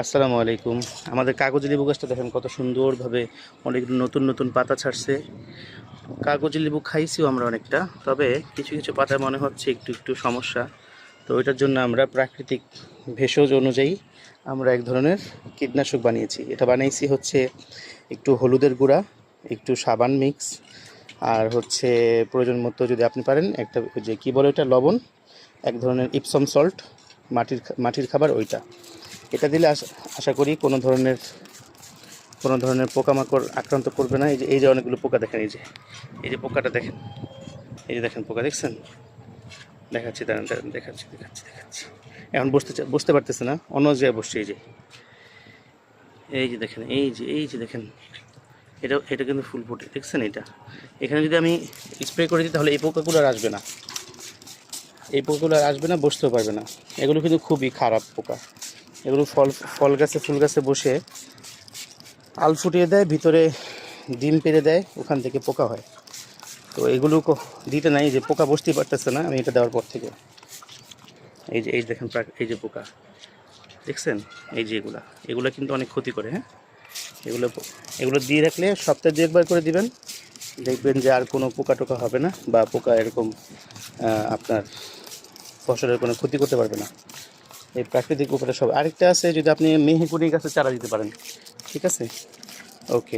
আসসালামু আলাইকুম। আমাদের কাগজি লেবু গাছটা দেখেন কত সুন্দরভাবে অনেক নতুন নতুন পাতা ছাড়ছে। কাগজি লেবু খাইছিও আমরা অনেকটা, তবে কিছু কিছু পাতা মনে হচ্ছে একটু একটু সমস্যা। তো ওইটার জন্য আমরা প্রাকৃতিক ভেষজ অনুযায়ী আমরা এক ধরনের কীটনাশক বানিয়েছি। এটা বানিয়েছি হচ্ছে একটু হলুদের গুঁড়া, একটু সাবান মিক্স, আর হচ্ছে প্রয়োজন মতো যদি আপনি পারেন একটা ওই যে কী বলে ওটা, লবণ, এক ধরনের ইপসম সল্ট, মাটির খাবার ওইটা। এটা দিলে আশা করি কোনো ধরনের পোকামাকড় আক্রান্ত করবে না। এই যে অনেকগুলো পোকা দেখেন, এই যে পোকাটা দেখেন, এই যে দেখেন পোকা দেখছেন, দেখাচ্ছি, দাঁড়ান দাঁড়ান, দেখাচ্ছি। এখন বুঝতে পারতেছে না, অন্য জায়গায় বসছে। এই যে দেখেন, এই যে দেখেন, এটা কিন্তু ফুল ফুটে দেখছেন। এখানে যদি আমি স্প্রে করে দিই তাহলে এই পোকাগুলো আর আসবে না, বসতেও পারবে না। এগুলো কিন্তু খুবই খারাপ পোকা। এগুলো ফল গাছে, ফুল গাছে বসে আল ফুটিয়ে দেয়, ভিতরে ডিম পেড়ে দেয়, ওখান থেকে পোকা হয়। তো এগুলো দিতে নাই, যে পোকা বসতেই পারতেছে না আমি এটা দেওয়ার পর থেকে। এই যে দেখেন, এই যে পোকা দেখছেন, এই যে এগুলো কিন্তু অনেক ক্ষতি করে। হ্যাঁ, এগুলো এগুলো দিয়ে রাখলে সপ্তাহে 2-1 বার করে দিবেন, দেখবেন যে আর কোনো পোকা টোকা হবে না, বা পোকা এরকম আপনার ফসলের কোনো ক্ষতি করতে পারবে না। এই প্রাকৃতিক উপায়টা সব। আরেকটা আছে, যদি আপনি মেহগনি গাছের চারা দিতে পারেন, ঠিক আছে, ওকে।